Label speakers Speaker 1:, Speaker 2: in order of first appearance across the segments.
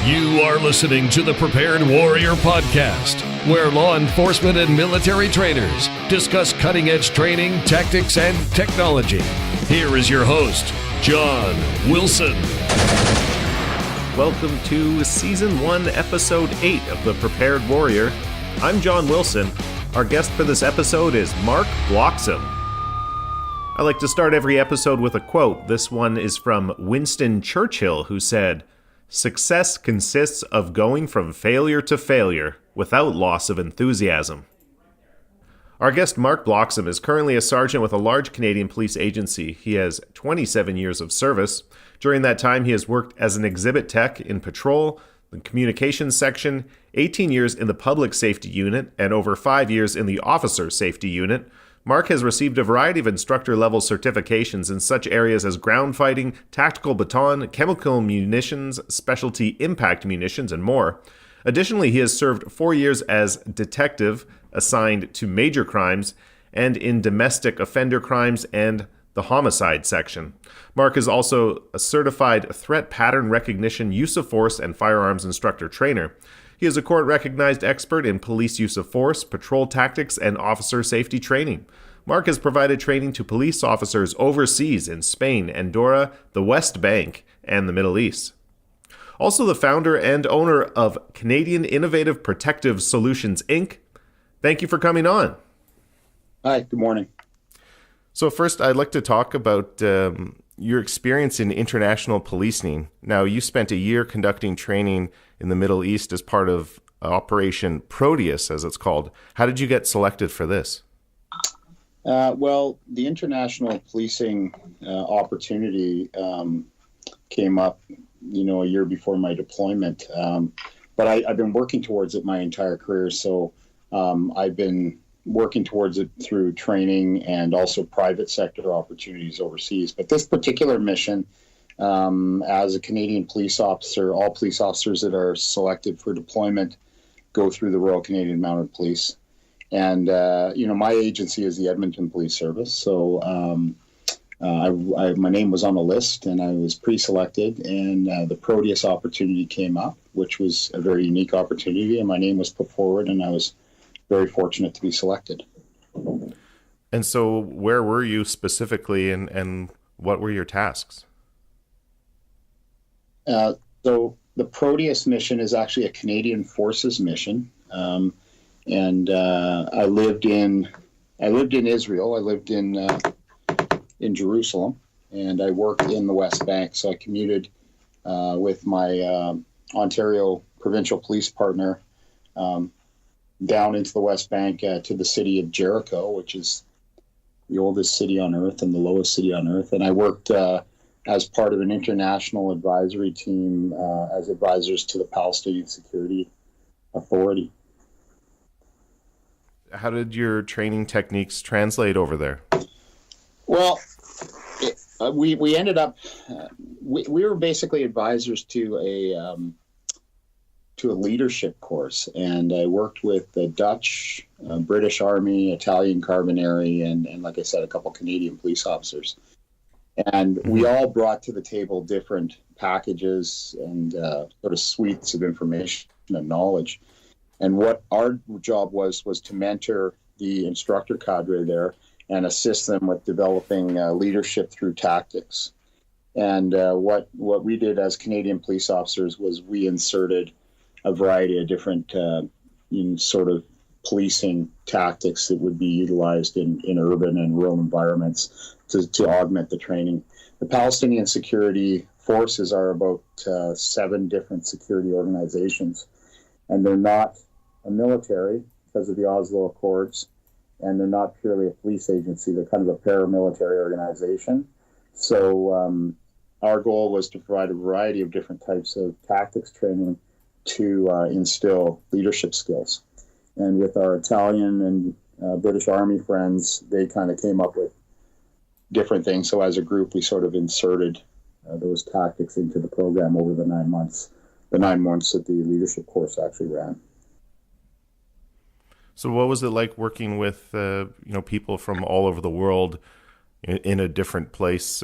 Speaker 1: You are listening to the Prepared Warrior Podcast, where law enforcement and military trainers discuss cutting-edge training, tactics, and technology. Here is your host, John Wilson.
Speaker 2: Welcome to Season 1, Episode 8 of the Prepared Warrior. I'm John Wilson. Our guest for this episode is Mark Bloxham. I like to start every episode with a quote. This one is from Winston Churchill, who said, "Success consists of going from failure to failure without loss of enthusiasm." Our guest Mark Bloxham is currently a sergeant with a large Canadian police agency. He has 27 years of service. During that time, he has worked as an exhibit tech in patrol, the communications section, 18 years in the public safety unit, and over 5 years in the officer safety unit. Mark has received a variety of instructor-level certifications in such areas as ground fighting, tactical baton, chemical munitions, specialty impact munitions, and more. Additionally, he has served 4 years as detective assigned to major crimes and in domestic offender crimes and the homicide section. Mark is also a certified threat pattern recognition, use of force, and firearms instructor trainer. He is a court-recognized expert in police use of force, patrol tactics, and officer safety training. Mark has provided training to police officers overseas in Spain, Andorra, the West Bank, and the Middle East. Also the founder and owner of Canadian Innovative Protective Solutions, Inc. Thank you for coming on.
Speaker 3: Hi, good morning.
Speaker 2: So first, I'd like to talk about your experience in international policing. Now, you spent a year conducting training in the Middle East as part of Operation Proteus, as it's called. How did you get selected for this?
Speaker 3: Well, the international policing opportunity came up, a year before my deployment. But I've been working towards it my entire career. So I've been working towards it through training and also private sector opportunities overseas. But this particular mission, as a Canadian police officer, all police officers that are selected for deployment go through the Royal Canadian Mounted Police. And, my agency is the Edmonton Police Service. So my name was on the list and I was pre-selected, and the Proteus opportunity came up, which was a very unique opportunity. And my name was put forward and I was very fortunate to be selected.
Speaker 2: And so where were you specifically and what were your tasks?
Speaker 3: So the Proteus mission is actually a Canadian Forces mission. And I lived in Israel. I lived in Jerusalem, and I worked in the West Bank. So I commuted with my Ontario provincial police partner down into the West Bank to the city of Jericho, which is the oldest city on earth and the lowest city on earth. And I worked as part of an international advisory team as advisors to the Palestinian Security Authority.
Speaker 2: How did your training techniques translate over there?
Speaker 3: Well, we ended up we were basically advisors to a leadership course, and I worked with the Dutch, British Army, Italian Carbonary, and like I said, a couple Canadian police officers. And we all brought to the table different packages and sort of suites of information and knowledge. And what our job was to mentor the instructor cadre there and assist them with developing leadership through tactics. And what we did as Canadian police officers was we inserted a variety of different sort of policing tactics that would be utilized in urban and rural environments to augment the training. The Palestinian Security Forces are about 7 different security organizations, and they're not a military because of the Oslo Accords, and they're not purely a police agency. They're kind of a paramilitary organization. So our goal was to provide a variety of different types of tactics training to instill leadership skills. And with our Italian and British Army friends, they kind of came up with different things. So as a group, we sort of inserted those tactics into the program over the 9 months that the leadership course actually ran.
Speaker 2: So what was it like working with people from all over the world in a different place.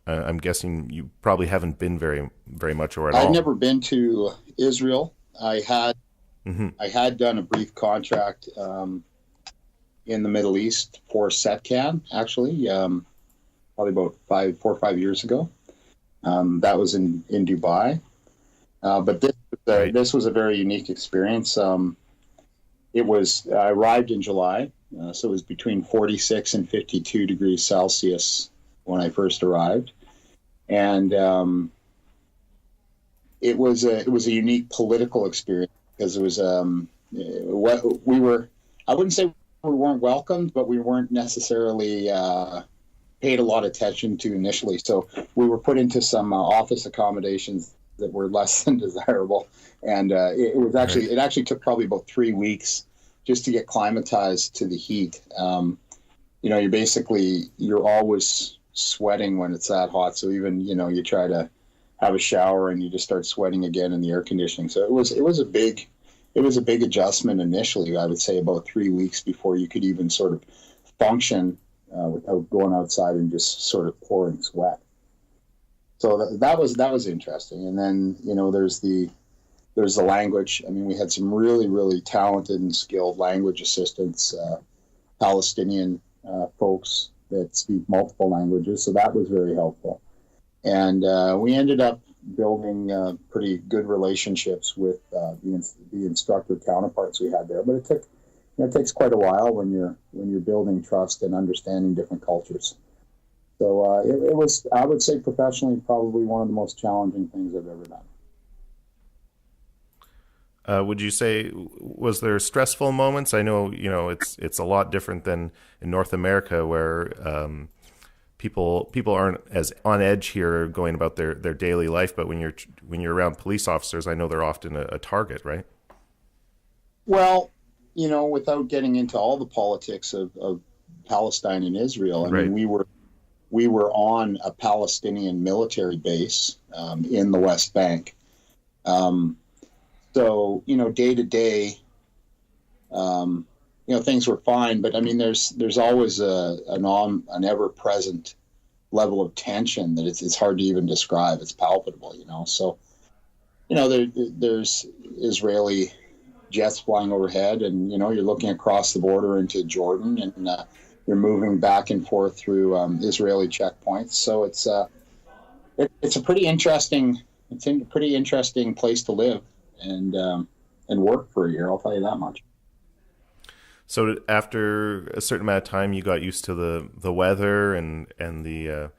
Speaker 2: I'm guessing you probably haven't been very much or at all.
Speaker 3: I've never been to Israel. I had done a brief contract in the Middle East for Setcan, actually, probably about 4 or 5 years ago. That was in Dubai. But this was a very unique experience. I arrived in July, so it was between 46 and 52 degrees Celsius when I first arrived, and it was a unique political experience because it was what we were. I wouldn't say we weren't welcomed, but we weren't necessarily paid a lot of attention to initially. So we were put into some office accommodations that were less than desirable, and it actually took probably about 3 weeks just to get climatized to the heat. You're always sweating when it's that hot. So even you try to have a shower and you just start sweating again in the air conditioning. So it was a big adjustment initially. I would say about 3 weeks before you could even sort of function without going outside and just sort of pouring sweat. So that was interesting. And then there's the language. I mean, we had some really, really talented and skilled language assistants, Palestinian folks that speak multiple languages. So that was very helpful. And we ended up building pretty good relationships with the instructor counterparts we had there. But it takes quite a while when you're building trust and understanding different cultures. So it was, I would say, professionally, probably one of the most challenging things I've ever done.
Speaker 2: Would you say, was there stressful moments? I know, it's a lot different than in North America where people aren't as on edge here going about their daily life. But when you're around police officers, I know they're often a target, right?
Speaker 3: Well, without getting into all the politics of Palestine and Israel, I mean, we were on a Palestinian military base in the West Bank. So, day to day, things were fine, but I mean, there's always an ever present level of tension that it's hard to even describe. It's palpable, So, there's Israeli jets flying overhead, and you're looking across the border into Jordan, and you're moving back and forth through Israeli checkpoints. So it's a pretty interesting place to live and work for a year. I'll tell you that much.
Speaker 2: So after a certain amount of time, you got used to the weather and the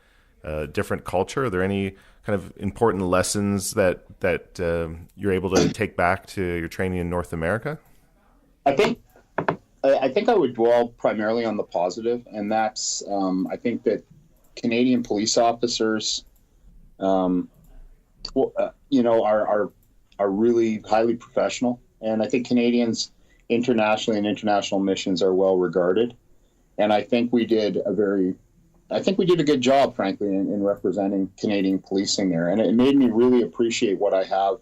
Speaker 2: different culture. Are there any kind of important lessons that you're able to take back to your training in North America?
Speaker 3: I think I would dwell primarily on the positive, and that's I think that Canadian police officers, are really highly professional, and I think Canadians internationally and international missions are well regarded, and I think we did a good job, frankly, in representing Canadian policing there, and it made me really appreciate what I have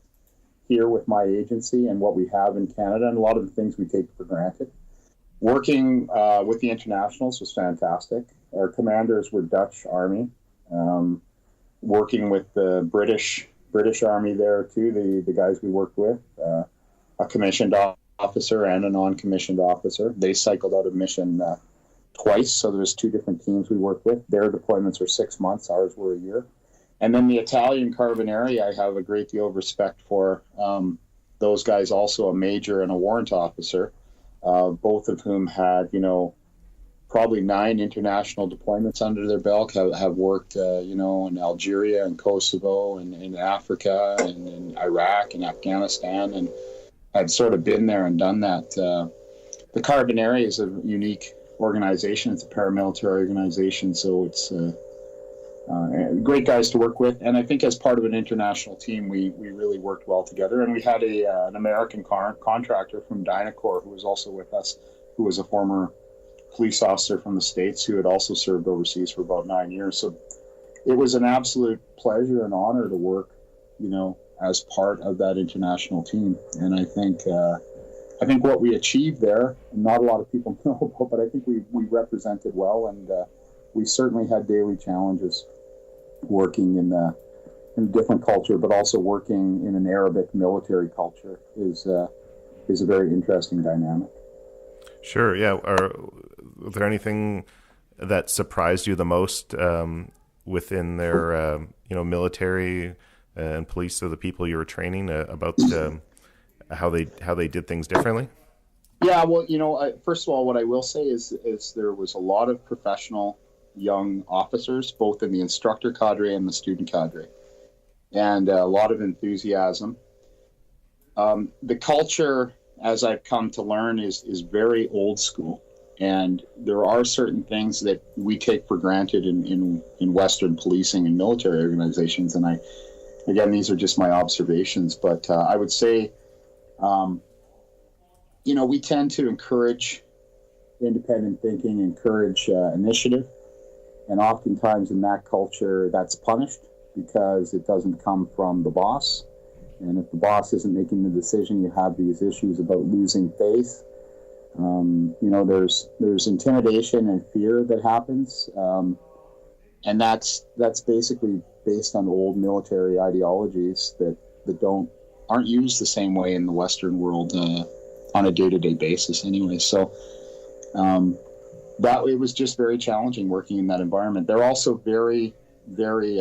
Speaker 3: here with my agency and what we have in Canada, and a lot of the things we take for granted. Working with the internationals was fantastic. Our commanders were Dutch Army. Working with the British Army there too, the guys we worked with, a commissioned officer and a non-commissioned officer. They cycled out of mission twice, so there was 2 different teams we worked with. Their deployments were 6 months, ours were a year. And then the Italian Carabinieri, I have a great deal of respect for. Those guys, also a major and a warrant officer, both of whom had, probably 9 international deployments under their belt, have worked, in Algeria and Kosovo and in Africa and in Iraq and Afghanistan, and had sort of been there and done that. The Carabinieri is a unique organization. It's a paramilitary organization, so it's great guys to work with. And I think as part of an international team, we really worked well together. And we had an American contractor from Dynacor who was also with us, who was a former police officer from the States who had also served overseas for about 9 years. So it was an absolute pleasure and honor to work, as part of that international team. And I think what we achieved there, not a lot of people know about, but I think we represented well, and we certainly had daily challenges working in a different culture, but also working in an Arabic military culture is a very interesting dynamic.
Speaker 2: Sure, yeah. Was there anything that surprised you the most within their military and police of the people you were training about how they did things differently?
Speaker 3: Yeah, well, first of all, what I will say is there was a lot of professional young officers, both in the instructor cadre and the student cadre, and a lot of enthusiasm. The culture, as I've come to learn, is very old school, and there are certain things that we take for granted in Western policing and military organizations. And again, these are just my observations, but I would say, we tend to encourage independent thinking, encourage initiative, and oftentimes in that culture, that's punished because it doesn't come from the boss. And if the boss isn't making the decision, you have these issues about losing faith. There's intimidation and fear that happens, and that's basically based on old military ideologies that aren't used the same way in the Western world on a day-to-day basis. Anyway, so that it was just very challenging working in that environment. They're also very, very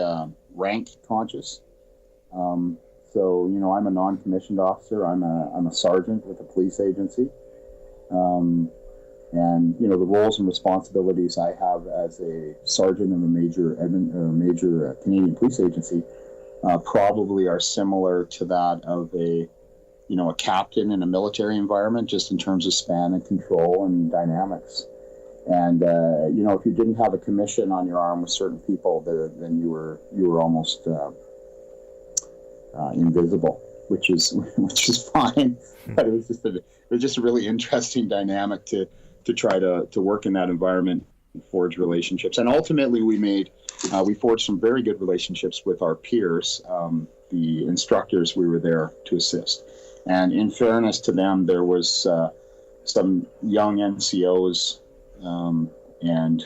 Speaker 3: rank conscious. So, I'm a non-commissioned officer. I'm a sergeant with a police agency. And the roles and responsibilities I have as a sergeant in a major Canadian police agency probably are similar to that of a captain in a military environment, just in terms of span and control and dynamics. And if you didn't have a commission on your arm with certain people, then you were almost invisible, which is fine. But it was just a really interesting dynamic to try to work in that environment and forge relationships. And ultimately, we forged some very good relationships with our peers, the instructors we were there to assist. And in fairness to them, there was some young NCOs and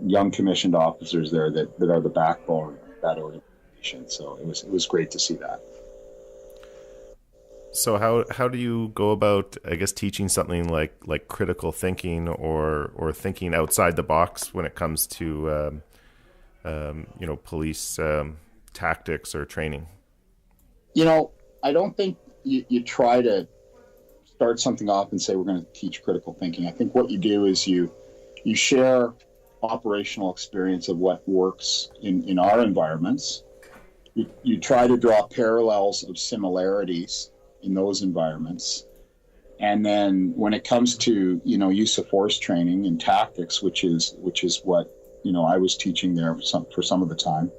Speaker 3: young commissioned officers there that are the backbone of that organization. So it was great to see that.
Speaker 2: So how do you go about, I guess, teaching something like critical thinking or thinking outside the box when it comes to police tactics or training?
Speaker 3: I don't think you try to start something off and say we're going to teach critical thinking. I think what you do is you share operational experience of what works in our environments. You try to draw parallels of similarities in those environments. And then when it comes to, use of force training and tactics, which is what, I was teaching there for some of the time,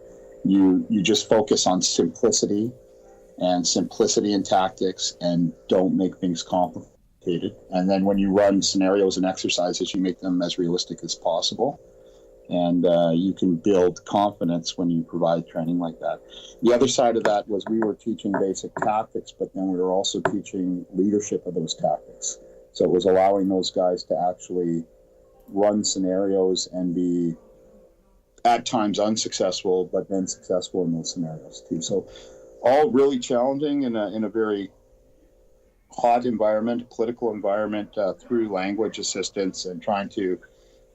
Speaker 3: you just focus on simplicity in tactics and don't make things complicated. And then when you run scenarios and exercises, you make them as realistic as possible. And you can build confidence when you provide training like that. The other side of that was we were teaching basic tactics, but then we were also teaching leadership of those tactics. So it was allowing those guys to actually run scenarios and be at times unsuccessful, but then successful in those scenarios too. So all really challenging in a very hot environment, political environment, through language assistance and trying to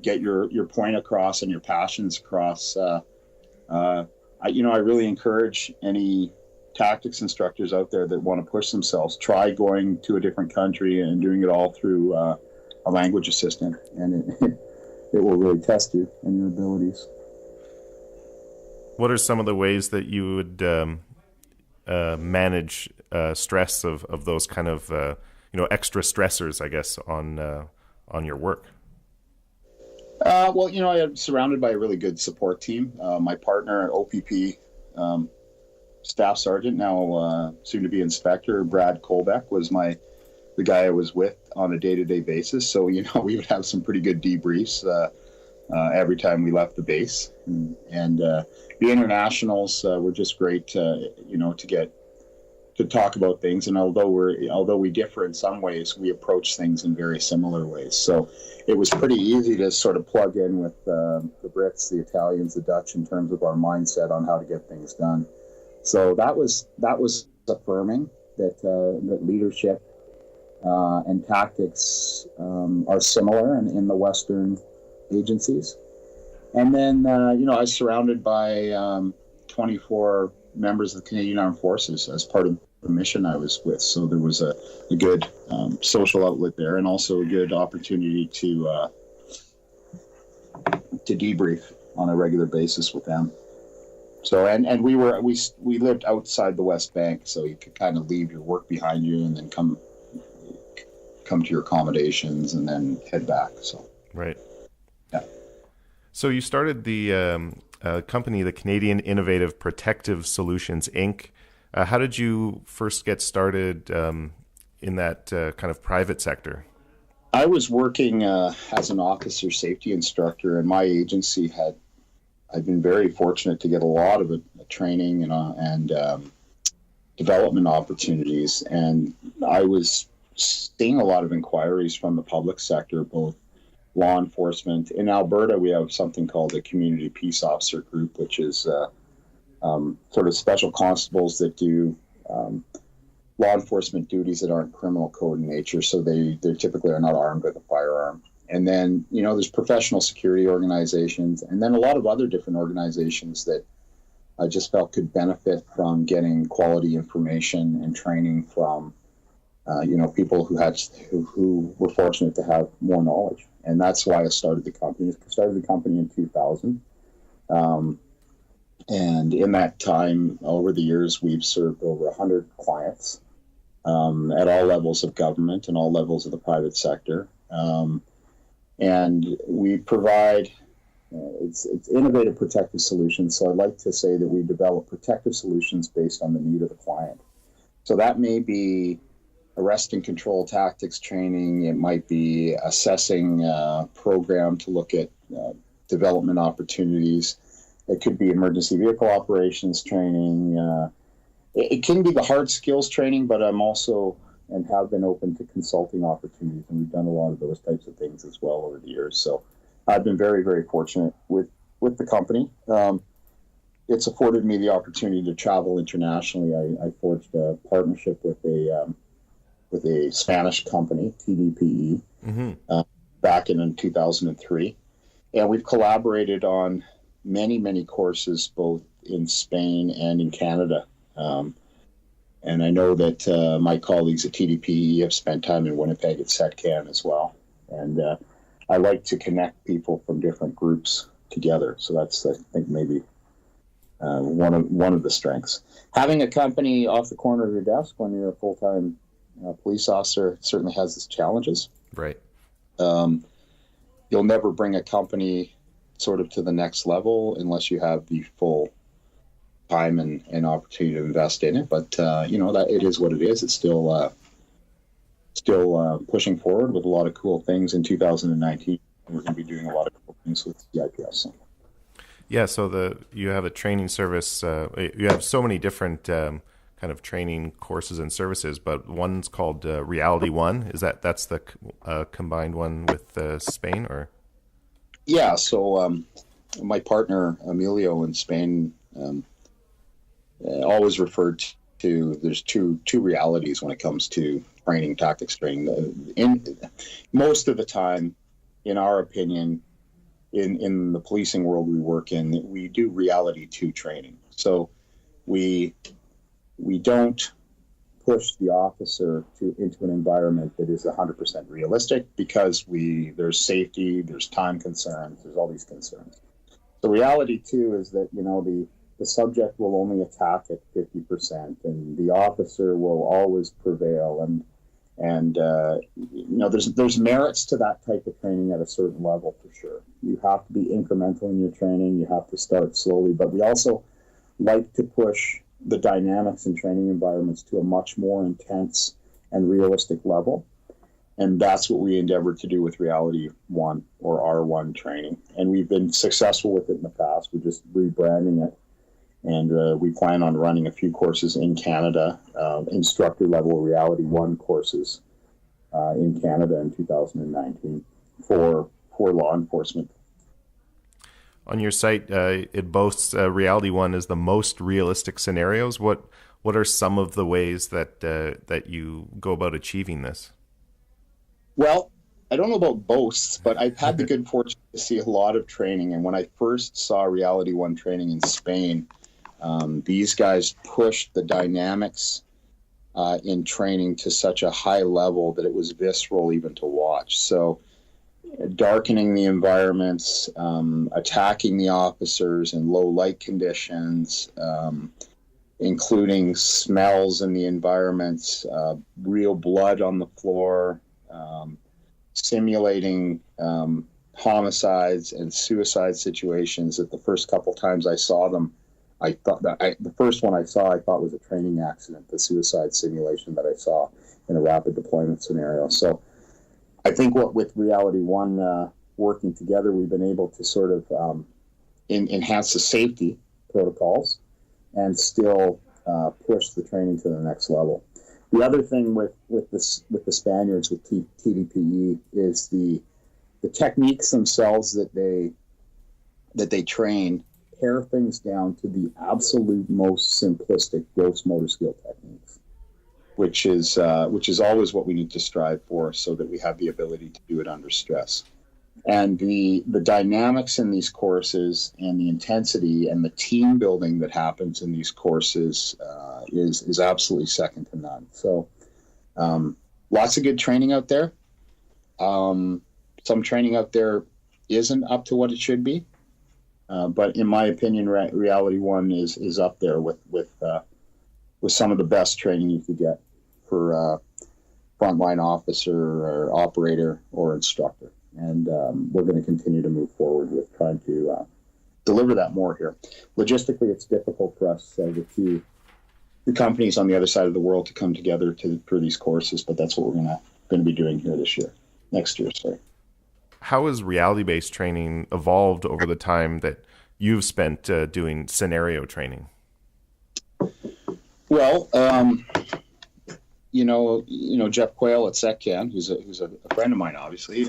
Speaker 3: get your point across and your passions across. I really encourage any tactics instructors out there that want to push themselves, try going to a different country and doing it all through a language assistant, and it will really test you and your abilities.
Speaker 2: What are some of the ways that you would manage stress of those kind of extra stressors, I guess, on your work?
Speaker 3: I am surrounded by a really good support team. My partner, OPP Staff Sergeant, now soon to be Inspector, Brad Kolbeck, was the guy I was with on a day-to-day basis. So, we would have some pretty good debriefs every time we left the base. And the internationals were just great, to get talk about things. And although we differ in some ways, we approach things in very similar ways. So it was pretty easy to sort of plug in with the Brits, the Italians, the Dutch in terms of our mindset on how to get things done. So that was affirming that leadership and tactics are similar in the Western agencies. And then, I was surrounded by 24 members of the Canadian Armed Forces as part of the mission I was with. So there was a good social outlet there, and also a good opportunity to debrief on a regular basis with them. So, and we lived outside the West Bank, so you could kind of leave your work behind you and then come to your accommodations and then head back. So,
Speaker 2: right.
Speaker 3: Yeah.
Speaker 2: So you started the company, the Canadian Innovative Protective Solutions, Inc. How did you first get started in that kind of private sector?
Speaker 3: I was working as an officer safety instructor, and my agency I've been very fortunate to get a lot of training and development opportunities. And I was seeing a lot of inquiries from the public sector, both law enforcement. In Alberta, we have something called a Community Peace Officer Group, which is sort of special constables that do law enforcement duties that aren't criminal code in nature. So they typically are not armed with a firearm. And then, there's professional security organizations, and then a lot of other different organizations that I just felt could benefit from getting quality information and training from, people who were fortunate to have more knowledge. And that's why I started the company. I started the company in 2000. And in that time, over the years, we've served over 100 clients at all levels of government and all levels of the private sector. And we provide, it's innovative protective solutions. So I'd like to say that we develop protective solutions based on the need of the client. So that may be arrest and control tactics training. It might be assessing a program to look at development opportunities. It could be emergency vehicle operations training. It can be the hard skills training, but I'm also and have been open to consulting opportunities, and we've done a lot of those types of things as well over the years. So I've been very, very fortunate with the company. It's afforded me the opportunity to travel internationally. I forged a partnership with a Spanish company, TDPE, back in 2003. And we've collaborated on many, many courses, both in Spain and in Canada. And I know that my colleagues at TDPE have spent time in Winnipeg at Setcan as well. And I like to connect people from different groups together. So that's, I think, maybe one of the strengths. Having a company off the corner of your desk when you're a full-time police officer certainly has its challenges.
Speaker 2: Right.
Speaker 3: You'll never bring a company sort of to the next level unless you have the full time and opportunity to invest in it. But that it is what it is. It's still pushing forward with a lot of cool things. In 2019, we're going to be doing a lot of cool things with CIPS.
Speaker 2: Yeah, so you have a training service. You have so many different kind of training courses and services, but one's called Reality One. That's the combined one with Spain, or?
Speaker 3: Yeah. So my partner Emilio in Spain always referred to there's two realities when it comes to training, tactics training. Most of the time, in our opinion, in the policing world we work in, we do reality 2 training. So we don't push the officer into an environment that is 100% realistic, because there's safety, there's time concerns, there's all these concerns. So reality 2 is that the subject will only attack at 50%, and the officer will always prevail. And there's merits to that type of training at a certain level for sure. You have to be incremental in your training. You have to start slowly, but we also like to push the dynamics in training environments to a much more intense and realistic level. And that's what we endeavor to do with Reality 1 or R1 training. And we've been successful with it in the past. We're just rebranding it. And we plan on running a few courses in Canada, instructor level Reality 1 courses in Canada in 2019 for law enforcement.
Speaker 2: On your site, it boasts Reality 1 as the most realistic scenarios. What are some of the ways that you go about achieving this?
Speaker 3: Well, I don't know about boasts, but I've had the good fortune to see a lot of training. And when I first saw Reality 1 training in Spain, these guys pushed the dynamics in training to such a high level that it was visceral even to watch. So darkening the environments, attacking the officers in low light conditions, including smells in the environments, real blood on the floor, simulating homicides and suicide situations. That the first couple times I saw them, I thought that the first one I thought was a training accident, the suicide simulation that I saw in a rapid deployment scenario. So I think with Reality 1 working together, we've been able to sort of enhance the safety protocols and still push the training to the next level. The other thing with the Spaniards with TDPE is the techniques themselves that they train pare things down to the absolute most simplistic gross motor skill techniques, which is always what we need to strive for, so that we have the ability to do it under stress. And the dynamics in these courses and the intensity and the team building that happens in these courses is absolutely second to none. So lots of good training out there. Some training out there isn't up to what it should be. But in my opinion, Reality 1 is up there with some of the best training you could get for frontline officer or operator or instructor. And we're going to continue to move forward with trying to deliver that more here. Logistically, it's difficult for us, the companies on the other side of the world, to come together for these courses, but that's what we're going to be doing here next year. Sorry.
Speaker 2: How has reality-based training evolved over the time that you've spent doing scenario training?
Speaker 3: Well, Jeff Quayle at Setcan, who's a friend of mine, obviously.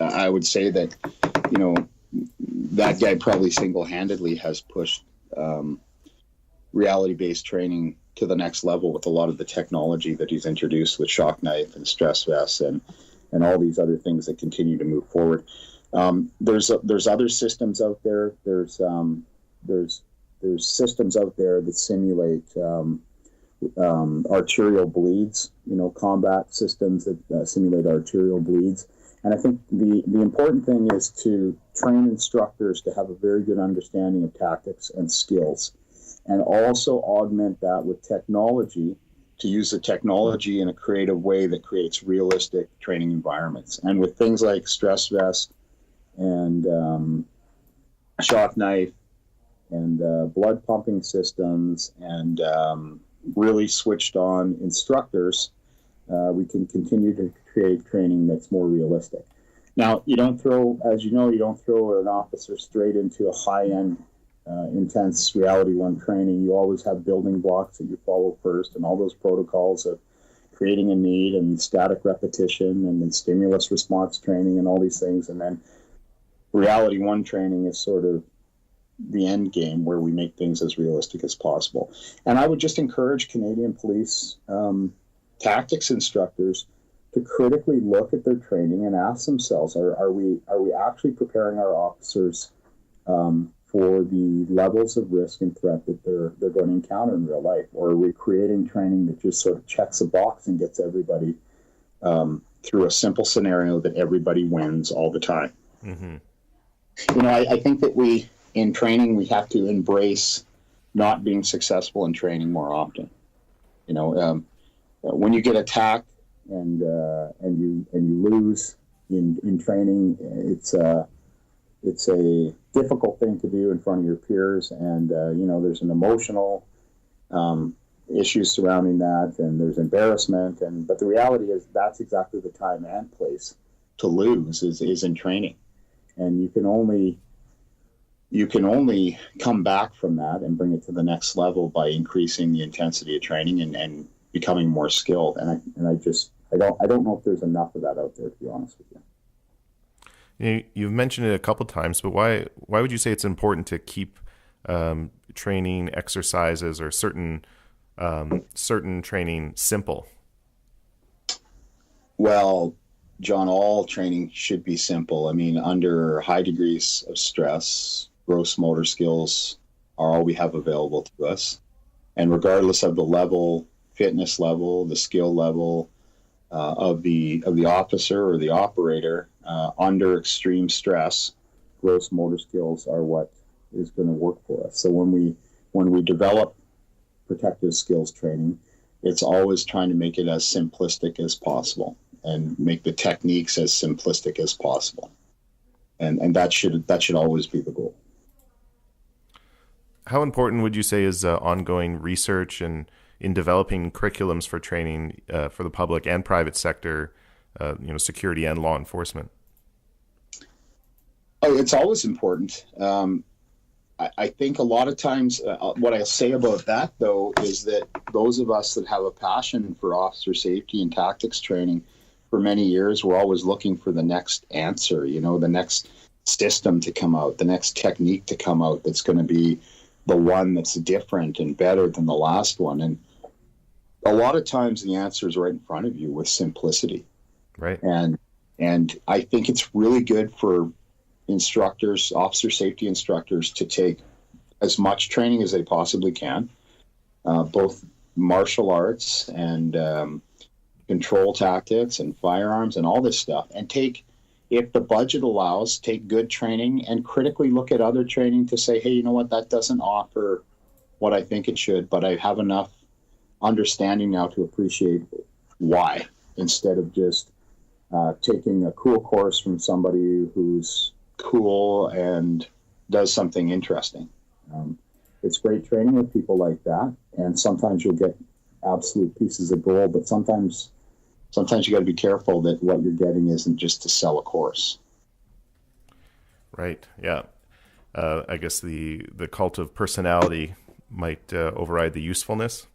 Speaker 3: I would say that, that guy probably single-handedly has pushed reality-based training to the next level with a lot of the technology that he's introduced with shock knife and stress vests and all these other things that continue to move forward. There's other systems out there. There's systems out there that simulate arterial bleeds, combat systems that simulate arterial bleeds. And I think the important thing is to train instructors to have a very good understanding of tactics and skills, and also augment that with technology, to use the technology in a creative way that creates realistic training environments. And with things like stress vest and shock knife and blood pumping systems and really switched on instructors, we can continue to create training that's more realistic. Now, you don't throw an officer straight into a high-end intense Reality 1 training. You always have building blocks that you follow first, and all those protocols of creating a need and static repetition and then stimulus response training and all these things. And then Reality 1 training is sort of the end game, where we make things as realistic as possible. And I would just encourage Canadian police tactics instructors to critically look at their training and ask themselves, are we actually preparing our officers for the levels of risk and threat that they're going to encounter in real life? Or are we creating training that just sort of checks a box and gets everybody through a simple scenario that everybody wins all the time? Mm-hmm. I think that in training, we have to embrace not being successful in training more often. When you get attacked and you lose in training, it's a difficult thing to do in front of your peers, and there's an emotional issues surrounding that, and there's embarrassment, but the reality is that's exactly the time and place to lose is in training. And you can only you can only come back from that and bring it to the next level by increasing the intensity of training and becoming more skilled. And I don't know if there's enough of that out there, to be honest with you.
Speaker 2: You've mentioned it a couple times, but why would you say it's important to keep training exercises or certain training simple?
Speaker 3: Well, John, all training should be simple. I mean, under high degrees of stress, gross motor skills are all we have available to us. And regardless of the level, fitness level, the skill level of the officer or the operator, under extreme stress, gross motor skills are what is going to work for us. So when we develop protective skills training, it's always trying to make it as simplistic as possible and make the techniques as simplistic as possible. And that should always be the goal.
Speaker 2: How important would you say is ongoing research and in developing curriculums for training for the public and private sector, security and law enforcement?
Speaker 3: Oh, it's always important. I think a lot of times what I'll say about that, though, is that those of us that have a passion for officer safety and tactics training for many years, we're always looking for the next answer, the next system to come out, the next technique to come out that's going to be the one that's different and better than the last one. And a lot of times the answer is right in front of you with simplicity.
Speaker 2: Right.
Speaker 3: And I think it's really good for instructors, officer safety instructors, to take as much training as they possibly can, both martial arts and control tactics and firearms and all this stuff, and take, if the budget allows, take good training and critically look at other training to say, hey, you know what, that doesn't offer what I think it should, but I have enough understanding now to appreciate why, instead of just taking a cool course from somebody who's cool and does something interesting. It's great training with people like that, and sometimes you'll get absolute pieces of gold, but sometimes you got to be careful that what you're getting isn't just to sell a course.
Speaker 2: Right. Yeah. I guess the cult of personality might override the usefulness.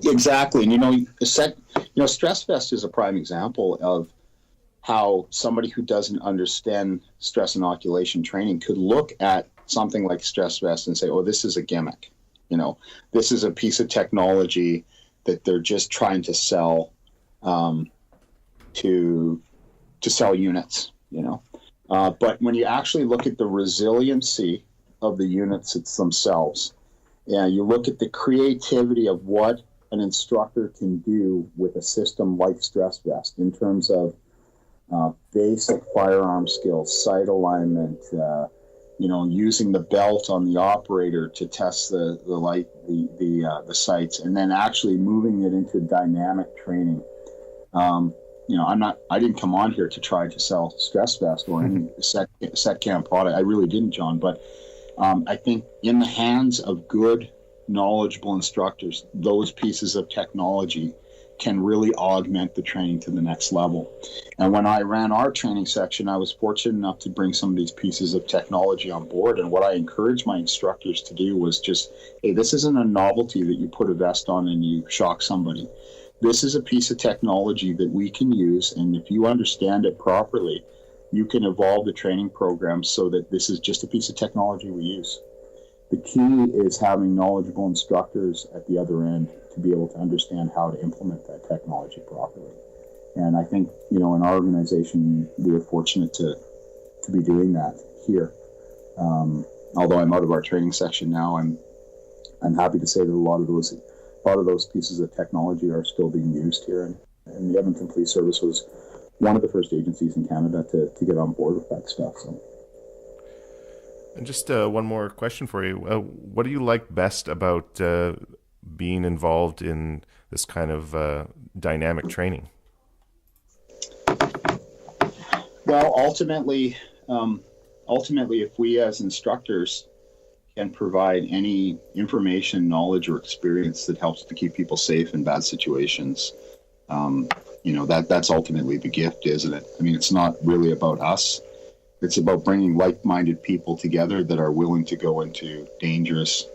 Speaker 3: Exactly. And Stress Fest is a prime example of how somebody who doesn't understand stress inoculation training could look at something like Stress Fest and say, oh, this is a gimmick. This is a piece of technology that they're just trying to sell to sell units, But when you actually look at the resiliency of the units themselves, you look at the creativity of what an instructor can do with a system like Stress Vest in terms of basic firearm skills, sight alignment, using the belt on the operator to test the light, the sights, and then actually moving it into dynamic training. I didn't come on here to try to sell Stress Vest or any Setcan product. I really didn't, John. But I think in the hands of good, knowledgeable instructors, those pieces of technology can really augment the training to the next level. And when I ran our training section, I was fortunate enough to bring some of these pieces of technology on board. And what I encouraged my instructors to do was just, hey, this isn't a novelty that you put a vest on and you shock somebody. This is a piece of technology that we can use, and if you understand it properly, you can evolve the training program so that this is just a piece of technology we use. The key is having knowledgeable instructors at the other end to be able to understand how to implement that technology properly. And I think, in our organization, we are fortunate to be doing that here. Although I'm out of our training section now, I'm happy to say that a lot of those pieces of technology are still being used here. And the Edmonton Police Service was one of the first agencies in Canada to get on board with that stuff. So.
Speaker 2: And just one more question for you. What do you like best about being involved in this kind of dynamic training?
Speaker 3: Well, ultimately, if we as instructors can provide any information, knowledge, or experience that helps to keep people safe in bad situations, that's ultimately the gift, isn't it? I mean, it's not really about us. It's about bringing like-minded people together that are willing to go into dangerous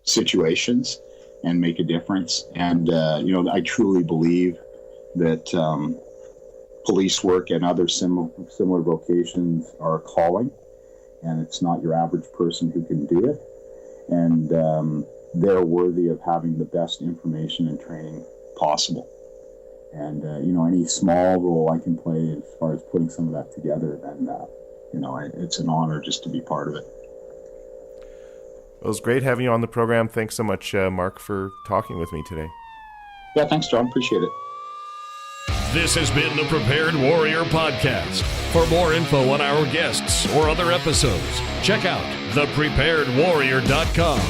Speaker 3: situations and make a difference. And, I truly believe that police work and other similar vocations are a calling, and it's not your average person who can do it. And they're worthy of having the best information and training possible. And, any small role I can play as far as putting some of that together, then, it's an honor just to be part of it.
Speaker 2: It was great having you on the program. Thanks so much, Mark, for talking with me today.
Speaker 3: Yeah, thanks, John. Appreciate it.
Speaker 1: This has been the Prepared Warrior Podcast. For more info on our guests or other episodes, check out thepreparedwarrior.com.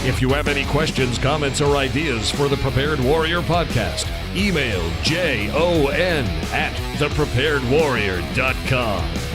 Speaker 1: If you have any questions, comments, or ideas for the Prepared Warrior Podcast, email jon@thepreparedwarrior.com.